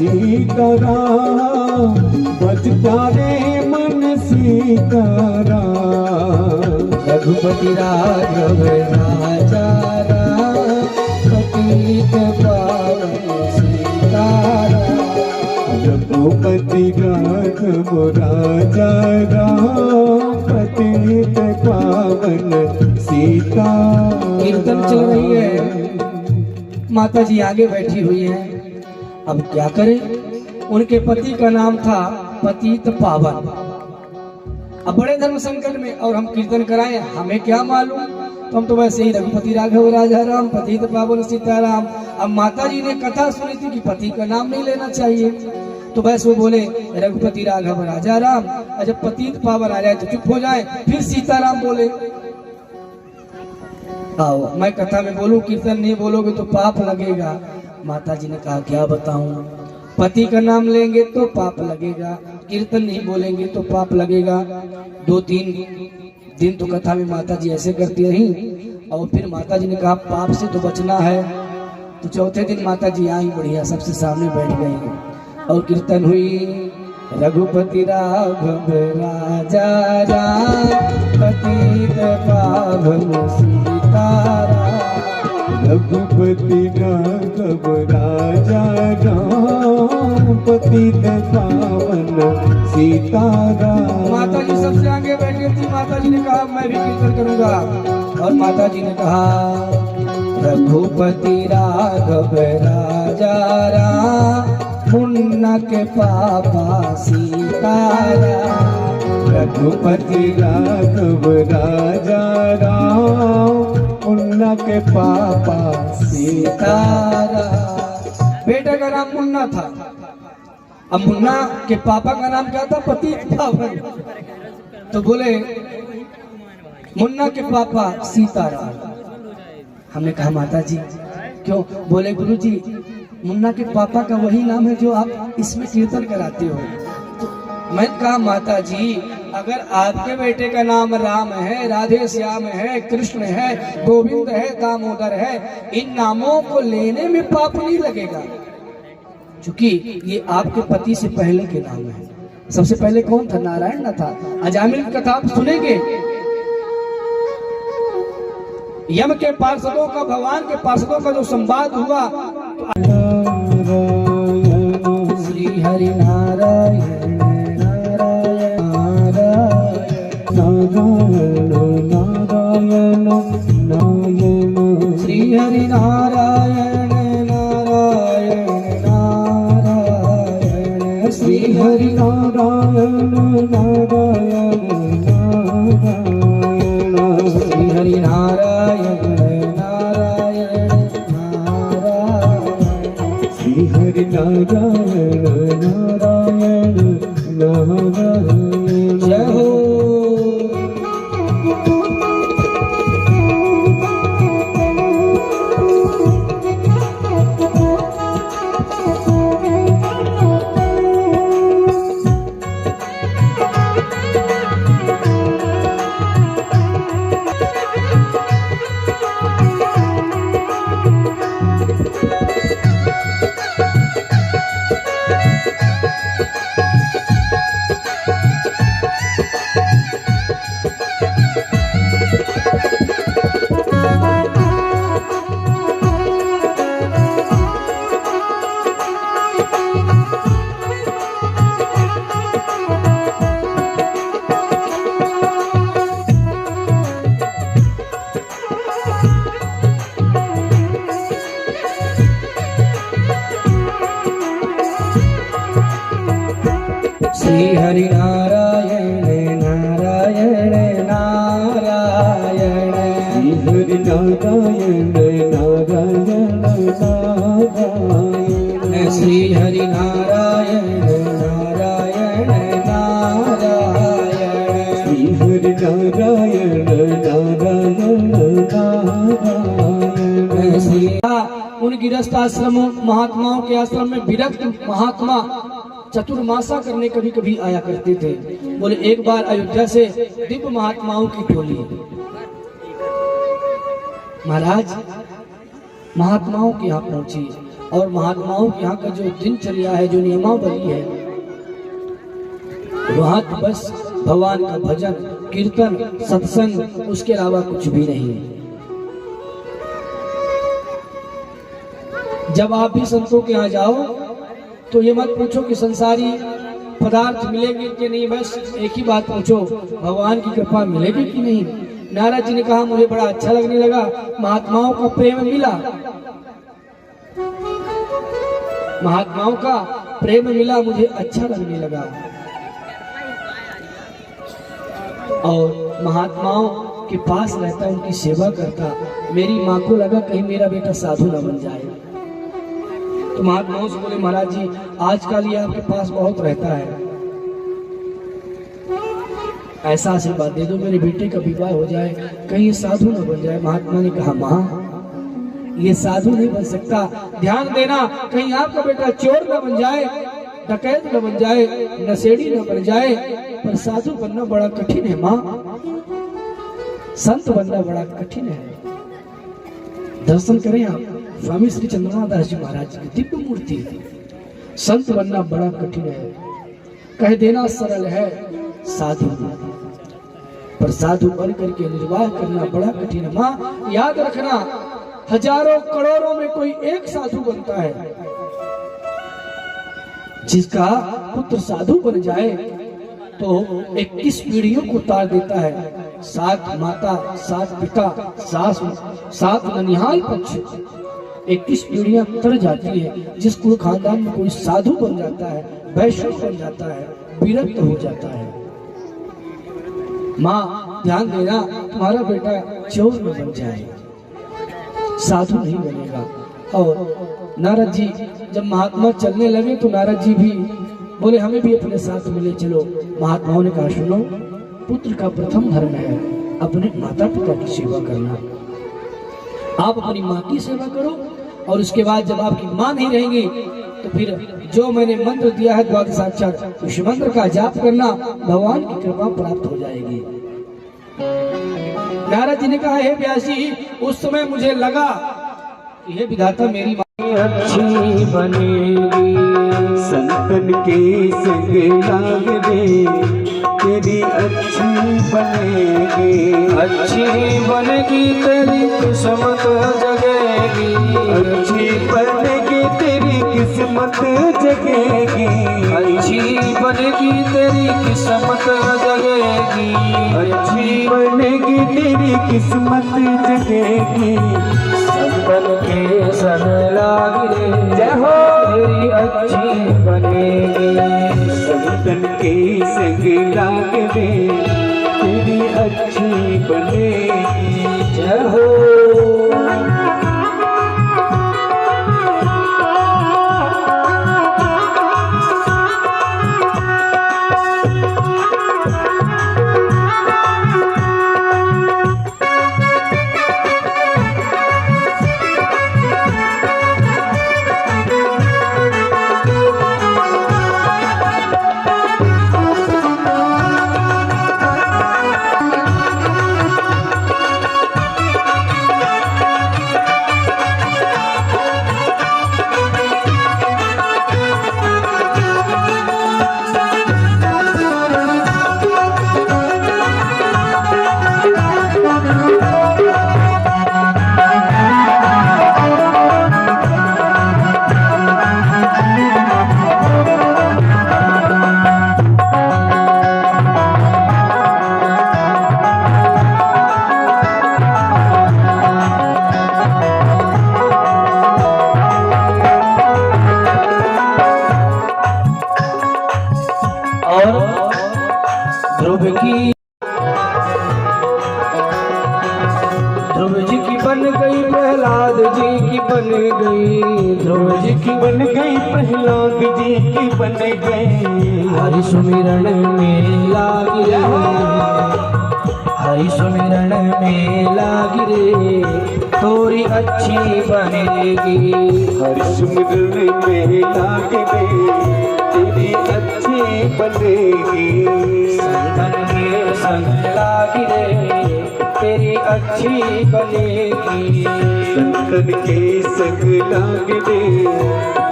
सीताराम बजता रे मन सीताराम। रघुपति राघव राजा राम पतित पावन सीताराम। रघुपति राघव राजा राम पतित पावन सीता। कीर्तन चल रही है, माता जी आगे बैठी हुई हैं। अब क्या करें, उनके पति का नाम था पतित पावन। अब बड़े धर्म संकट में और हम कीर्तन कराएं, हमें क्या मालूम, तो हम तो वैसे ही रघुपति राघव राजा राम पतित पावन सीताराम। अब माता जी ने कथा सुनी थी कि पति का नाम नहीं लेना चाहिए, तो बस वो बोले रघुपति राघव राजा राम, और जब पतित पावन आ जाए तो चुप हो जाए, फिर सीताराम बोले। आओ मैं कथा में बोलूं, कीर्तन नहीं बोलोगे तो पाप लगेगा। माता जी ने कहा क्या बताऊं, पति का नाम लेंगे तो पाप लगेगा, कीर्तन नहीं बोलेंगे तो पाप लगेगा। 2-3 दिन तो कथा में माता जी ऐसे करती रही, और फिर माता जी ने कहा पाप से तो बचना है। तो चौथे दिन माता जी आई, बढ़िया सबसे सामने बैठ गई और कीर्तन हुई। रघुपति राघव राजा राम पतित पावन सीताराम। रघुपति राघव राजा राम पतित पावन सीताराम। माता जी सबसे आगे बैठी थी। माता जी ने कहा मैं भी कीर्तन करूंगा, और माता जी ने कहा रघुपति राघव राजा राम मुन्ना के पापा सीताराम। रघुपति राघव राजा राम मुन्ना के पापा सीताराम। बेटे का नाम मुन्ना था, अब मुन्ना के पापा का नाम क्या था, पतित पावन। तो बोले मुन्ना के पापा सीताराम। हमने कहा माता जी क्यों? बोले गुरु जी मुन्ना के पापा का वही नाम है जो आप इसमें कीर्तन कराते हो। तो मैं कहा माता जी अगर आपके बेटे का नाम राम है, राधे श्याम है, कृष्ण है, गोविंद है, दामोदर है, इन नामों को लेने में पाप नहीं लगेगा, क्योंकि ये आपके पति से पहले के नाम है। सबसे पहले कौन था? नारायण न था। अजामिल की कथा आप सुनेंगे, यम के पार्षदों का भगवान के पार्षदों का जो संवाद हुआ, श्री हरि नारायण नारायण नारायण नारायण नारायण श्री हरि नारायण नारायण नारायण श्री हरि नारायण नारायण नारायण श्री हरि नारायण नारायण नारायण श्री हरि नारायण नारायण नारायण। जय हो। श्री हरि नारायण नारायण नारायण श्री हरि नारायण नारायण नारायण श्री हरि नारायण नारायण नारायण श्री हरि नारायण नारायण नारायण। श्री उन गृहस्थ आश्रमों महात्माओं के आश्रम में विरक्त महात्मा चतुर्मासा करने कभी कभी आया करते थे। बोले एक बार अयोध्या से दिव्य महात्माओं की टोली महाराज महात्माओं के यहाँ पहुंची और महात्माओं के यहाँ का जो दिनचर्या है, जो नियमावली है, वहाँ तो बस भगवान का भजन, कीर्तन, सत्संग, उसके अलावा कुछ भी नहीं है। जब आप भी संतों के यहाँ जाओ तो ये मत पूछो कि संसारी पदार्थ मिलेंगे कि नहीं, बस एक ही बात पूछो, भगवान की कृपा मिलेगी कि नहीं। नारद जी ने कहा मुझे बड़ा अच्छा लगने लगा, महात्माओं का प्रेम मिला, महात्माओं का प्रेम मिला, मुझे अच्छा लगने लगा। और महात्माओं के पास रहता, उनकी सेवा करता। मेरी माँ को लगा कहीं मेरा बेटा साधु न बन जाए, तो महात्माओं से बोले महाराज जी आजकल ये आपके पास बहुत रहता है, ऐसा आशीर्वाद दे दो मेरे बेटे का विवाह हो जाए, कहीं ये साधु न बन जाए। महात्मा ने कहा माँ ये साधु नहीं बन सकता, ध्यान देना कहीं आपका बेटा चोर न बन जाए, डकैत न बन जाए, नशेड़ी न बन जाए। पर साधु बनना बड़ा कठिन है माँ, संत बनना बड़ा कठिन है। दर्शन करें आप स्वामी श्री चंद्रनाथ जी महाराज की दिव्य मूर्ति। संत बनना बड़ा कठिन है, कह देना सरल है साधु, पर साधु बन करके निर्वाह करना बड़ा कठिन है। माँ याद रखना हजारों करोड़ों में कोई एक साधु बनता है, जिसका पुत्र साधु बन जाए तो 21 पीढ़ियों को तार देता है। 7 माता, 7 पिता, 7 ननिहाल पक्ष, 21 पीढ़ियां तर जाती है। जिस कुल खानदान में कोई साधु बन जाता है, वैश्य बन जाता है, विरक्त हो जाता है। माँ ध्यान देना तुम्हारा बेटा चोर न बन जाए, साधु नहीं बनेगा। और नारद जी जब महात्मा चलने लगे तो नारद जी भी बोले हमें भी अपने साथ मिले चलो। महात्माओं ने कहा सुनो, पुत्र का प्रथम धर्म है अपने माता पिता की सेवा करना। आप अपनी माँ की सेवा करो और उसके बाद जब आपकी माँ नहीं रहेंगी तो फिर जो मैंने मंत्र दिया है द्वादशाक्षर, उस मंत्र का जाप करना, भगवान की कृपा प्राप्त हो जाएगी। नारद जी ने कहा हे व्यास जी, उस समय मुझे लगा कि हे विधाता मेरी माँ अच्छी बनेगी, संतन के संग लाग रे तेरी अच्छी बनेगी, अच्छी बनेगी तेरी किस्मत जगेगी, अच्छी बनेगी तेरी किस्मत जगेगी, अच्छी बनेगी तेरी किस्मत जगेगी, अच्छी बनेगी तेरी किस्मत जगेगी। संतन के संग लाग रे जय हो तेरी अच्छी बनेगी, संतन के संग लाग रे तेरी अच्छी बनेगी। जय हो। ध्रुव जी की बन गई प्रहलाद जी की बन गई, ध्रुव जी की बन गई प्रहलाद जी की बन गई। हरि सुमिरन में लाग रे, हरि सुमिरन में लाग रे तोरी अच्छी बनेगी, हरि सुमिरन में लाग रे तेरी अच्छी बनेगी। संतन के संग लाग रे तेरी अच्छी बनेगी। संतन के संग लागने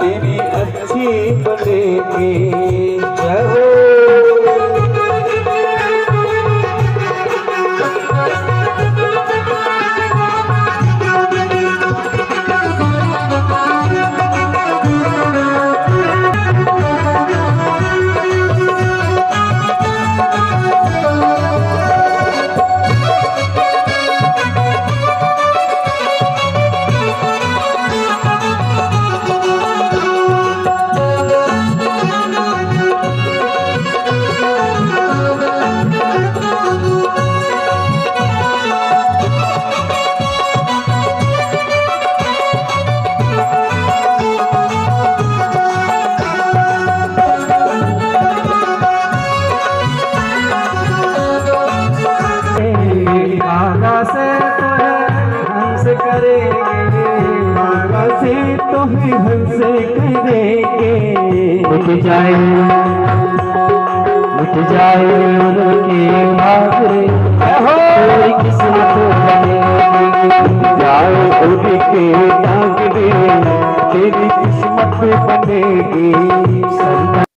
तेरी अच्छी बनेगी। जय हो। तो ही हंस करेंगे। मिट जाए उनके मांगरे तेरी किस्मत बनेगी। जाए उनके मांगरे तेरी किस्मत बनेगी।